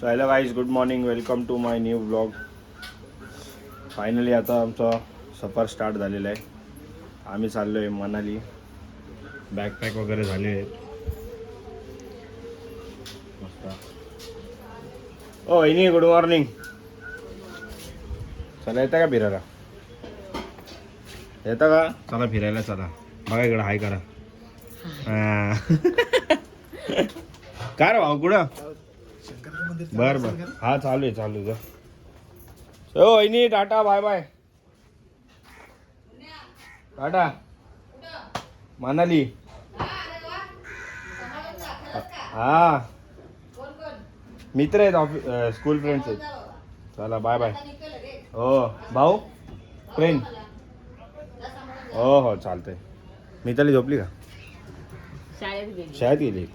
So hello guys, good morning, welcome to my new blog. Finally आता आमचा सफर start झालेला आहे. आम्ही चाललो आहे मनाली. बॅकपॅक वगैरे झाले आहेत मस्त. ओ वहिनी, गुड मॉर्निंग. चला येतं का फिरायला? येतं का? चला फिरायला चला. बघा इकडं हाय करा. काय रे भाऊ, कुठं? बर बर, हा चालू आहे चालू आहे. हो वहिनी, tata bye bye. Tata. Manali. हा मित्र आहेत, ऑफिस स्कूल फ्रेंड्स आहेत. चला बाय बाय. हो भाऊ, ट्रेन. हो हो चालतंय. मिताली झोपली का? शाळेत गेली.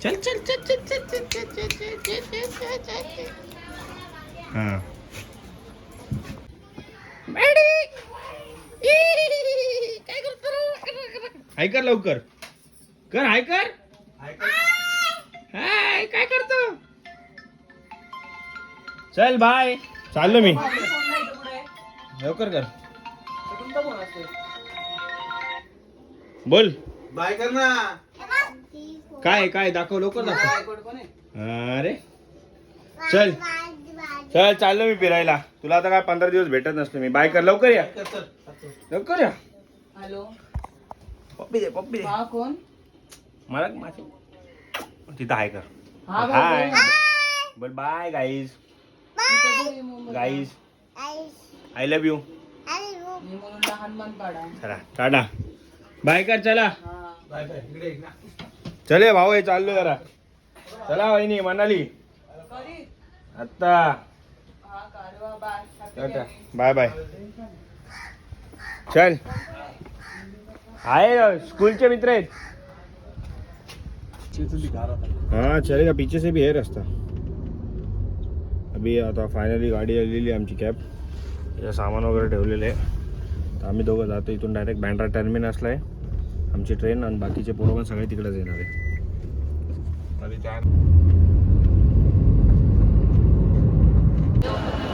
चल चल चल चल चल चल चल चल चल. हां काय करतो? हाय कर लवकर कर. हाय कर. हाय काय करतो? चल बाय. चाललो मी. लवकर कर. बोल बाय कर ना. काय काय दाखव, लवकर दाखव. अरे चल चल, चाललो मी फिरायला. तुला आता काय 15 दिवस भेटत नसतो मी. बाय कर, लवकर या. लवकर या. हॅलो, पप्पी दे, पप्पी दे. हा कोण? मला माझे तिथं हाय कर. हा हाय बोल. Bye guys. Guys I love you. मी म्हणून लहान पाडा. चला टाटा बाय कर. चला बाय बाय. इकडे एक ना. चले भाऊ, हे चाललो जरा. चला वहिनी, मनाली आत्ता. Tata bye bye. चल. आहे स्कूलचे मित्र आहेत. हाँ चलेगा, पीछे से भी है रास्ता. अभी आता फायनली गाडी आलेली आमची, कॅब. या सामान वगैरे ठेवलेले आहे. तर आम्ही दोघं जातो इथून डायरेक्ट बँड्रा टर्मिनसला आहे आमची ट्रेन, आणि बाकीचे पोरं पण सगळे तिकडेच येणार आहे.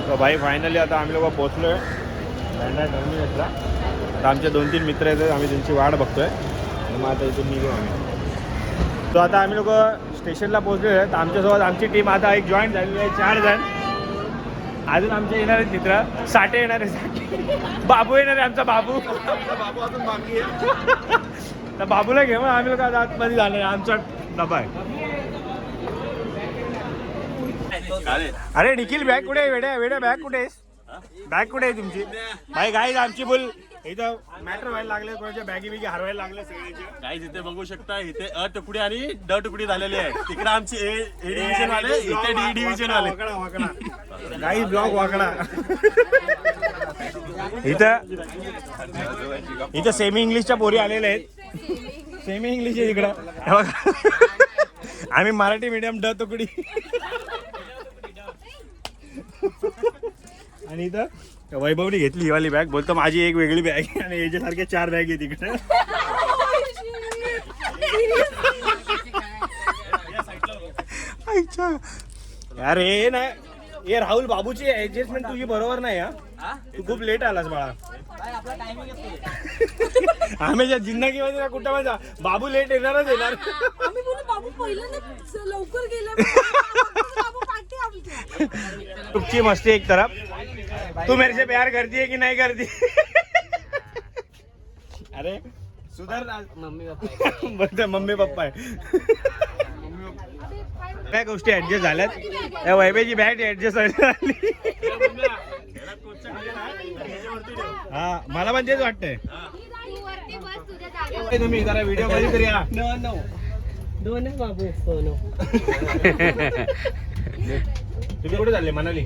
तर भाई फायनली आता आम्ही लोक पोचलो आहे बँड्रा टर्मिनसला. तर आमचे 2-3 मित्र आहेत, आम्ही त्यांची वाट बघतोय. आणि मग आता इथून निघू आम्ही. तो आता आम्ही लोक स्टेशनला पोहोचलेलो आहे. तर आमच्यासोबत आमची टीम आता एक जॉईन झालेली आहे, 4 जण. अजून आमचे येणार आहेत मित्र. साठे येणार आहे, बाबू येणार आहे, आमचा बाबू. बाबू अजून बाकी आहे. तर बाबूला घेऊन आम्ही लोक आता आतमध्ये झाले. आमचा डबा आहे. अरे निखिल, बॅग कुठे आहे? वेड्या वेड्या बॅग कुठे आहे? बॅग कुठे आहे तुमची? भाई गाईज आमची बोल इथं मॅटर व्हायला लागले. कोणाच्या बॅगी बिगी हरवायला लागले सगळ्याचे. गाईज इथे बघू शकता, इथे अ तुकडी आणि ड तुकडी झालेली आहे. तिकडे आमची ए डिव्हिजन वाले, इथे डी डिव्हिजन वाले. गाईज ब्लॉग वाकडा. इथं सेमी इंग्लिशच्या पोरी आलेल्या आहेत. सेमी इंग्लिश आहे इकडं. आम्ही मराठी मीडियम ड तुकडी. आणि इथं वैभवनी घेतली ही वाली बॅग. बोलतो माझी एक वेगळी बॅग आहे, आणि याच्यासारख्या 4 बॅग आहे तिकडे. अरे हे ना, हे राहुल बाबूची ऍडजस्टमेंट तुझी बरोबर नाही. हा तू खूप लेट आलास बाळा. आम्ही ज्या जिंदगीमध्ये ना कुठं माझा बाबू लेट येणारच येणार. आम्ही बोलू बाबू पहिल्यांदा लवकर गेला. तुमची मस्ती एक तरफ. तू मेरे से प्यार करती है कि नहीं करती? अरे सुधर. मम्मी पप्पा आहे. काय गोष्टी ऍडजस्ट झाल्यात. या वैभवची बॅग ऍडजस्ट झाली. हा मला पण तेच वाटतंय. तुम्ही जरा व्हिडिओ मध्ये तरी या. दोन बाबू. तुम्ही कुठे चालले? मनाली?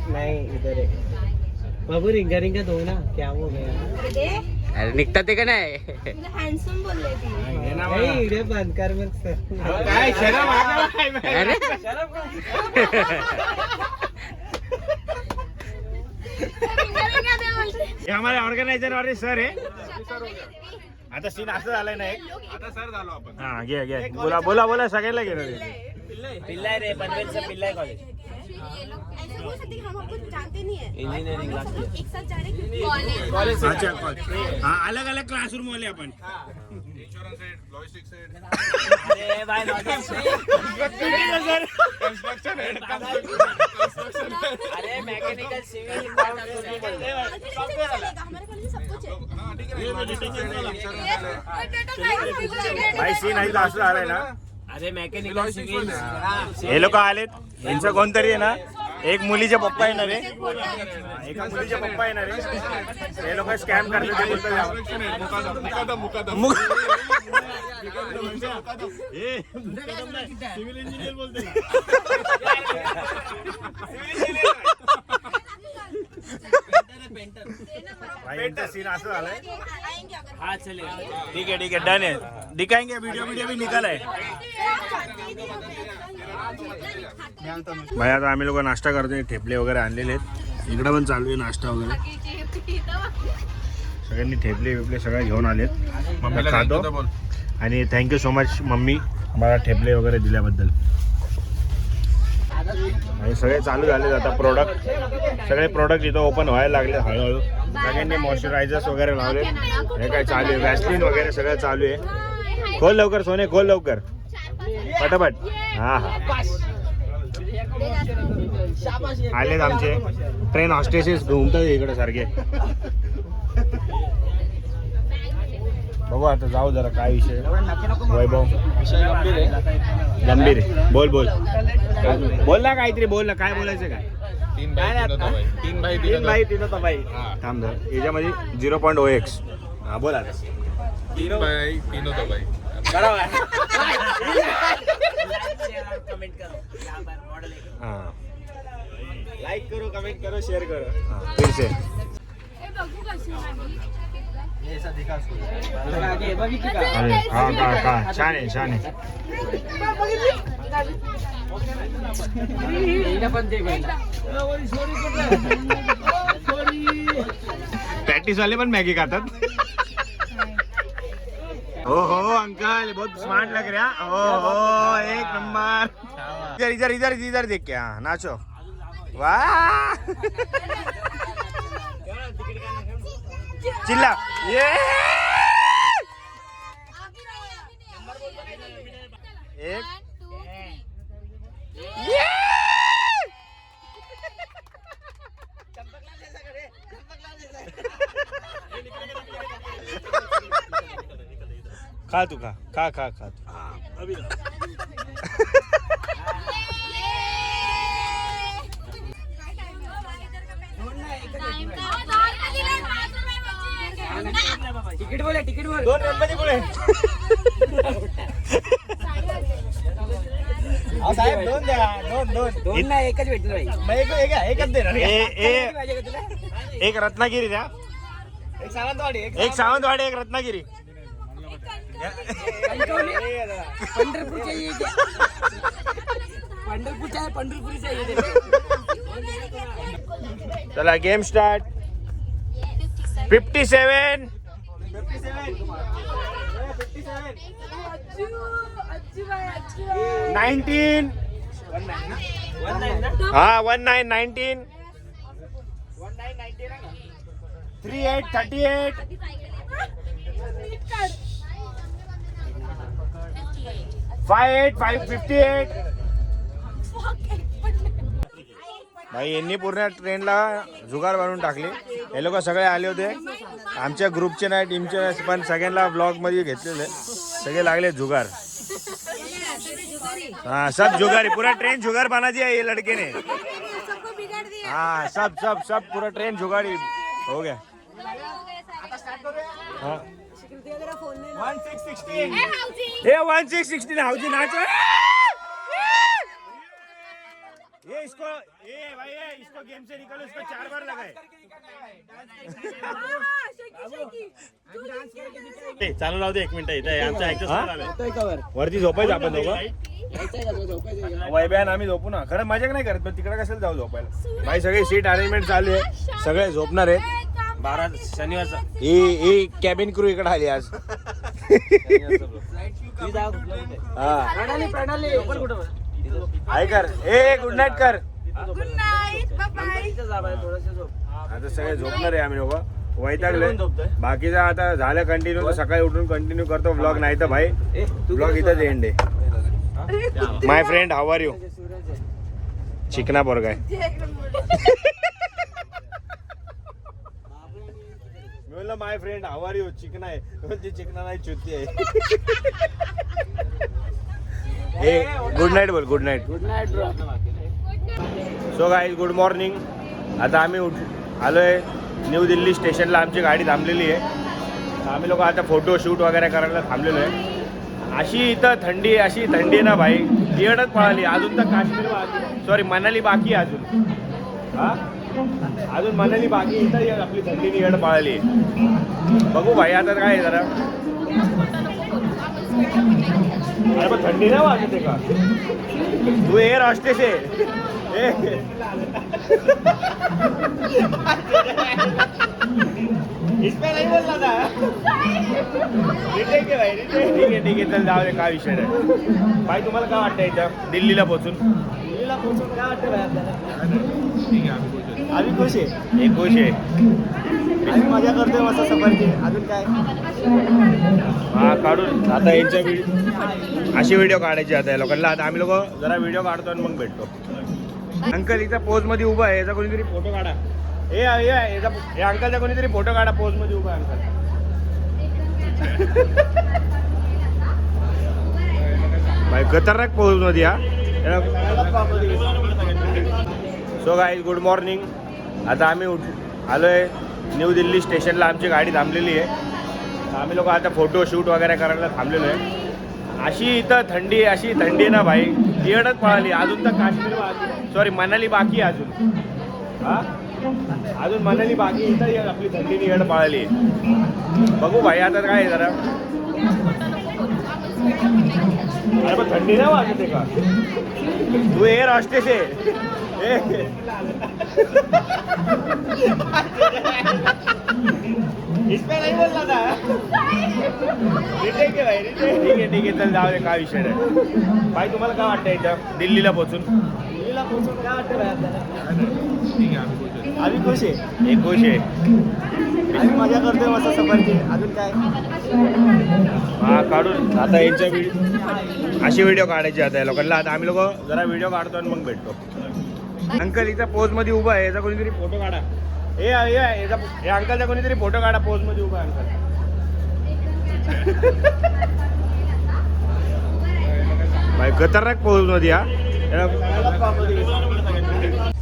नाही, इधर आहे बाबू. रिंगा रिंगा दो ना. क्या हो गया? अरे निघतात ते का नाही? हँडसम बोलले ती. व्हिडिओ बंद कर मग सर. काय शरम अरे हे हमारे ऑर्गनायझर वाले सर है. आता सीन असं झालंय ना एक. आता सर झालो आपण. हा घे घे. बोला बोला बोला, सगळ्याला घेणार. पिल्ला रे पनवेल से पिल्ला कॉलेज ऐसा हो सकता है कि हम आपको जानते नहीं है इंजीनियरिंग हम सब लोग एक साथ जा रहे हैं कॉलेज अच्छा हा अलग अलग क्लासरूम वाले आपण इन्शुरन्स सेट लॉजिस्टिक सेट अरे भाई अरे मैकेनिकल सिविल हमारे कॉलेज में सब कुछ है हाँ ठीक है भाई सीन आहे असं आलाय ना अरे मैकेनिकल सिविल हे लोक आलेत यांचं कोणतरी आहे ना एक मुलीचे पप्पा येणार आहे एका मुलीचे पप्पा येणार आहे हे लोक स्कॅम करतात सिव्हिल इंजिनियर बोलते भाई यांचा सीन असं झालाय आएंगे अगर हाँ चले ठीक है डन है दिखाएंगे वीडियो भी निकाल है भाई आता आम्ही लोक नाश्ता करतोय ठेपले वगैरे आणलेले आहेत इकडं पण चालू आहे नाश्ता वगैरे सगळ्यांनी ठेपले बिपले सगळं घेऊन आलेत मम्मीला खातो आणि थँक्यू सो मच मम्मी मला ठेपले वगैरे दिल्याबद्दल आणि सगळे चालू झाले आता प्रोडक्ट सगळे प्रोडक्ट इथं ओपन व्हायला लागले हळूहळू सगळ्यांनी मॉइश्चरायझर्स वगैरे लावले हे काय चालू आहे वॅसलिन वगैरे सगळं चालू आहे खोल लवकर सोने खोल लवकर पटापट हा हा आलेत आमचे ट्रेन हॉस्टेसेस घुमतात इकडे सारखे बघू आता जाऊ जरा काय विषय वैभव गंभीर आहे बोल बोल बोल ना काहीतरी बोल ना काय बोलायचं काय तीन भाई तीन होता बाई थांब जरा याच्यामध्ये 0.OX हा बोल आता तीन भाई तीन होता भाई कमेंट करो यहाँ पर मॉडल हा लाइक करो कमेंट करो शेयर करो हा फिर से ऐसा दिखा आगे अरे हा का छान आहे छान आहे प्रॅक्टिस वाले पण मॅगी खातात हो हो अंकल बहुत स्मार्ट लग रहा हो हो एक नंबर इधर इधर इधर इधर देख के हाँ नाचो वाह चिल्ला ये एक ये खा तू खा खा खा खा तू अभी तिकीट बोले तिकीट बोल दोन गणपती पुढे साहेब दोन द्या दोन दोन दोन ना एकच भेटलं भाई एकच देणार एक रत्नागिरी द्या एक सावंतवाडी एक सावंतवाडी एक रत्नागिरी पंढरपूर चाहिए क्या पंढरपूर चाहिए पंढरपुरी चाहिए चला गेम स्टार्ट 57 19 हाँ 19 38 38 58 58 भाई यांनी पूर्ण ट्रेनला जुगार बनवून टाकली हे लोक सगळे आले होते आमच्या ग्रुपचे नाही टीमचे नाही पण सगळ्यांना ब्लॉग मध्ये घेतलेले सगळे लागले जुगार हाँ सब जुगारी पूरा ट्रेन जुगार बना दिया ये लड़के ने सबको बिगाड़ दिया हाँ सब पूरा ट्रेन जुगाड़ी हो गया हाँ 1616 ये 1616 हाउजी नाचो ये इसको ये भाई ये इसको गेम से निकालो इसको 4 बार लगाए चालू राहू दे 1 मिनिट इथे आमचा ऍक्सेस वरती झोपायचं आपण दोघं वैभ्यान आम्ही झोपू ना खरं मजा नाही करत पण तिकडे कशाला जाऊ झोपायला भाई सगळे सीट अरेंजमेंट चालू आहे सगळे झोपणार आहेत 12 शनिवारचा ही कॅबिन क्रू इकडे आली आज प्रणाली प्रणाली हाय कर ए गुड नाईट कर. गुड नाईट बाय आता सगळे झोपणार आहे आम्ही लोक वैतागले. बाकीचा आता झालं कंटिन्यू तर सकाळी उठून कंटिन्यू करतो ब्लॉग. नाही तर भाई ब्लॉग इथंच एंड आहे. माय फ्रेंड हाऊ आर यू. चिकना पोरगा आहे. मी म्हणलं माय फ्रेंड हाऊ आर यू. चिकना आहे म्हणजे चिकना नाही चुती आहे. ए गुड नाईट बोल. Good night. Good night bro. So guys good morning. आता आम्ही आलोय न्यू दिल्ली स्टेशनला. आमची गाडी थांबलेली आहे. तर आम्ही लोक आता फोटो शूट वगैरे करायला थांबलेलो आहे. अशी इथं थंडी अशी थंडी आहे ना भाई येडच पळाली. अजून तर काश्मीर सॉरी मनाली बाकी आहे अजून. हा अजून मनाली बाकी इथं आपली थंडीने येड पळाली. बघू भाई आता काय आहे जरा. अरे पण थंडी नाही वाटते का. तू एअर हॉस्टेस आहे. इसमें नहीं बोलना था. रिटेक आहे भाई रिटेक. ठीक आहे चल जाऊ दे काय विषय नाही. भाई तुम्हाला काय वाटतं इथं दिल्लीला पोहोचून. दिल्लीला पोहोचून काय वाटतं भाई आपल्याला. आम्ही खुश आहे. एक खुश आहे. आम्ही मजा करतोय मस्त सफरची. अजून काय हा काढून आता यांच्या अशी व्हिडिओ काढायची आता या लोकांना. आता आम्ही लोक जरा व्हिडिओ काढतो आणि मग भेटतो. अंकल इथं पोज मध्ये उभा आहे. याचा कोणीतरी फोटो काढा. हे अंकलचा कोणीतरी फोटो काढा. पोज मध्ये उभा आहे अंकल. भाई खतरनाक पोज मध्ये हा. So guys good morning. आता आम्ही आलोय न्यू दिल्ली स्टेशनला. आमची गाडी थांबलेली आहे. आम्ही लोक आता फोटो शूट वगैरे करायला थांबलेलो आहे. अशी इथं थंडी अशी थंडी आहे ना भाई येडच पळाली. अजून तर काश्मीर सॉरी मनाली बाकी आहे अजून. हा अजून मनाली बाकी इथं आपली थंडीने येड पळाली. बघू भाई आता काय आहे जरा. अरे पण थंडी नाही वाटते का. तू एअर हॉस्टेस आहे. इसमें नहीं बोलना था. रिटेक आहे भाई रिटेक. ठीक आहे चल जाऊ दे काय विषय नाही. भाई तुम्हाला काय वाटतं इथं दिल्लीला पोहोचून. दिल्लीला पोहोचून काय वाटतं भाई आपल्याला. आम्ही खुश आहे. एक खुश आहे. आम्ही मजा करतोय मस्त सफरची. अजून काय हा काढून आता यांच्या अशी व्हिडिओ काढायची आता या लोकांना. आता आम्ही लोक जरा व्हिडिओ काढतो आणि मग भेटतो. अंकल इथं पोज मध्ये उभा आहे. याचा कोणीतरी फोटो काढा. हे अंकलचा कोणीतरी फोटो काढा. पोज मध्ये उभा आहे अंकल. भाई खतरनाक पोज मध्ये हा.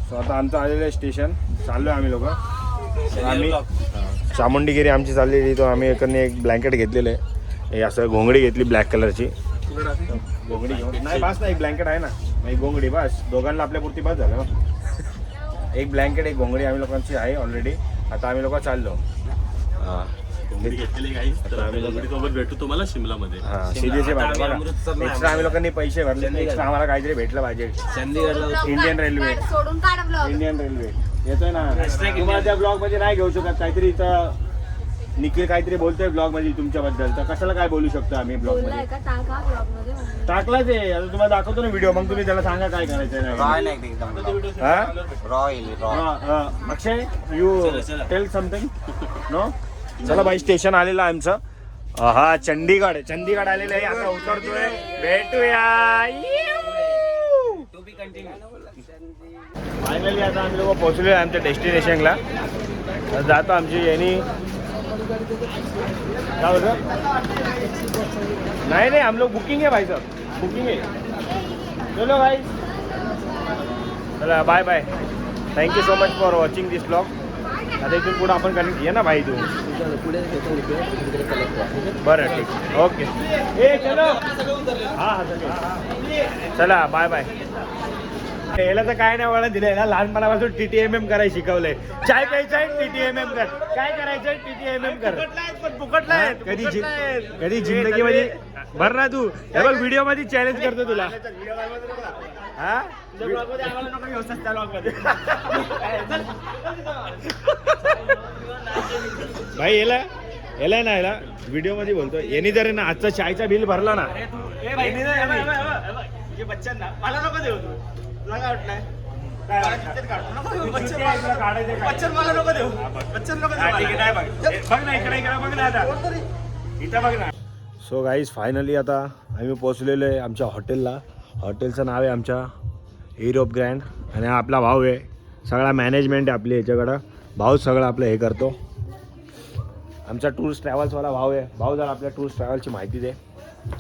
सो आता आमचं आलेलं आहे स्टेशन. चाललोय आम्ही लोक. आम्ही चामुंडीगिरी आमची चाललेली. तो आम्ही एकाने एक ब्लँकेट घेतलेलं आहे. हे असं घोंगडी घेतली ब्लॅक कलरची. घोंगडी घेऊन नाही बस ना. एक ब्लँकेट आहे ना. एक घोंगडी बस. दोघांना आपल्यापुरती बस झालं. एक ब्लँकेट एक घोंगडी आम्ही लोकांची आहे ऑलरेडी. आता आम्ही लोक चाललो. हां घेतलेली गाईस. तर आम्ही सोबत भेटू तुम्हाला शिमलामध्ये. हां सीधेचे बघा. एक्स्ट्रा आम्ही लोकांनी पैसे भरले. एक्स्ट्रा आम्हाला काहीतरी भेटलं पाहिजे. Indian railway. सोडून काढ ब्लॉग. इंडियन रेल्वे येतोय ना. तुम्हाला त्या ब्लॉग मध्ये नाही घेऊ शकत. काहीतरी इथं निखिल काहीतरी बोलतोय ब्लॉग मध्ये तुमच्याबद्दल. तर कशाला काय बोलू शकतो आम्ही ब्लॉग मध्ये. बोललाय का टाका ब्लॉग मध्ये. टाकलाच आहे. आता तुम्हाला दाखवतो ना व्हिडिओ. मग तुम्ही त्याला सांगा काय करायचं नाही. अक्षय यू टेल समथिंग नो. चला भाई स्टेशन आलेलं आहे आमचं. हा चंदीगड आलेलं आहे. आता उतरतोय. भेटूया. फायनली आता आम्ही लोक पोहोचलोय आमच्या डेस्टिनेशनला. जातो आमची यांनी क्या होतं. नहीं हम लोग बुकिंग है भाई साहब. बुकिंग है. चलो भाई चला bye bye. Thank you so much for watching this blog. आता इथून पुढे आपण कनेक्ट ये ना भाई तू. बरं ठीक ओके. ए चलो हां चला बाय बाय. याला तर काय नाही वळण दिलंय ना. लहानपणापासून TTMM करायला शिकवलंय. चाय प्यायचं आहे TTMM कर. काय करायचं TTMM कर. फुकटला कधी जिंदगी मध्ये भर ना तू. हे बघ व्हिडिओ मध्ये चॅलेंज करतो तुला. हा भाई याला ना व्हिडिओ मध्ये बोलतो. यांनी जर ना आजचा चायचा बिल भरला ना. म्हणजे बच्चांना मला नको देऊ तू. तुला काय वाटलंय काय बच्चन मला नको देऊ बच्चन नको बघ ना इकडे बघ ना आता इथं बघ ना. सो गाईज फायनली आता आम्ही पोहोचलेलो आहे आमच्या हॉटेलला. हॉटेलचं नाव आहे आमच्या युरोप ग्रँड आणि हा आपला भाऊ आहे. सगळा मॅनेजमेंट आहे आपली याच्याकडं. भाऊ सगळं आपलं हे करतो. आमचा टूर्स ट्रॅव्हल्सवाला भाऊ आहे. भाऊ जरा आपल्या टूर्स ट्रॅव्हलची माहिती दे.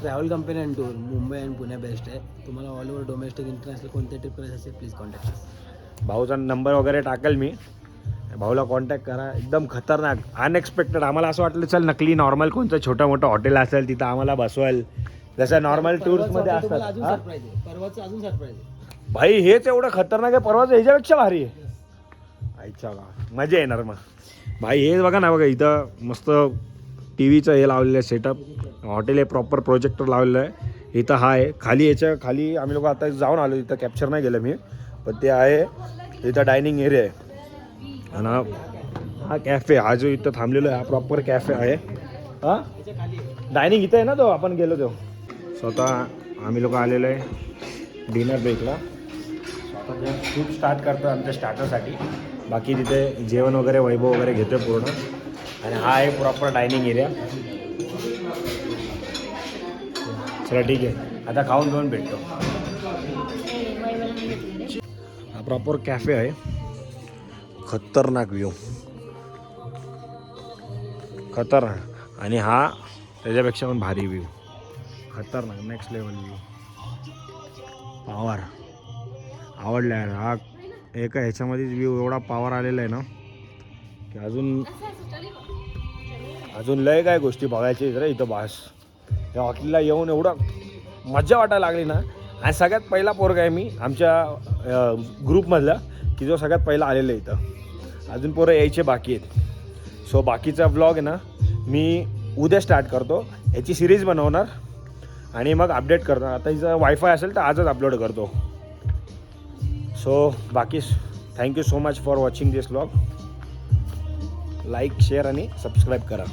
Travel company and tour Mumbai आणि पुणे बेस्ट आहे. तुम्हाला ऑल ओव्हर डोमेस्टिक इंटरनॅशनल कोणत्या ट्रिप करायचं असेल प्लीज कॉन्टॅक्ट. भाऊचा नंबर वगैरे टाकेल मी. भाऊला कॉन्टॅक्ट करा. एकदम खतरनाक अनएक्सपेक्टेड. आम्हाला असं वाटलं चल नकली नॉर्मल कोणतं छोटं मोठं हॉटेल असेल तिथं आम्हाला बसवाल जसं नॉर्मल टूर्समध्ये असतात. अजून हा? सरप्राईज आहे. परवाचं अजून सरप्राईज आहे. भाई हेच एवढं खतरनाक आहे. परवाचं ह्याच्यापेक्षा भारी आहे. आईच्या मजा येणार मग. भाई हे बघा ना बघा इथं मस्त टी व्हीचं हे लावलेलं आहे सेटअप. हॉटेल आहे प्रॉपर प्रोजेक्टर लावलेलं आहे. इथं हा आहे खाली. याच्या खाली आम्ही लोक आता जाऊन आलो. इथं कॅप्चर नाही केलं मी पण ते आहे. इथं डायनिंग एरिया आहे आणि हा कॅफे हा जो इथं थांबलेलो आहे हा प्रॉपर कॅफे आहे. हां डायनिंग इथं आहे ना तो आपण गेलो तो. स्वतः आम्ही लोक आलेलो आहे डिनर ब्रेकला. स्वतः खूप स्टार्ट करतो आमच्या स्टार्टरसाठी. बाकी तिथे जेवण वगैरे वैभव वगैरे घेतो पूर्ण. आणि हा आहे प्रॉपर डायनिंग एरिया. चला ठीक आहे आता खाऊन घेऊन भेटतो. हा प्रॉपर कॅफे आहे. खतरनाक व्ह्यू खतरनाक. आणि हा त्याच्यापेक्षा पण भारी व्ह्यू. खतरनाक नेक्स्ट लेवल व्ह्यू. पॉवर आवडला आहे. हा एका ह्याच्यामध्येच व्ह्यू एवढा पॉवर आलेला आहे ना की अजून लय काय गोष्टी बघायची रे इथं. बास या हॉटेलला येऊन एवढं मजा वाटायला लागली ना. आणि सगळ्यात पहिला पोरगा आहे मी आमच्या ग्रुपमधला की जो सगळ्यात पहिला आलेला आहे इथं. अजून पोरं यायचे बाकी आहेत. सो बाकीचा व्लॉग आहे ना मी उद्या स्टार्ट करतो. याची सिरीज बनवणार आणि मग अपडेट करणार. आता हिचं वायफाय असेल तर आजच अपलोड करतो. सो बाकी thank you so much for watching this vlog. Like share आणि सबस्क्राईब करा.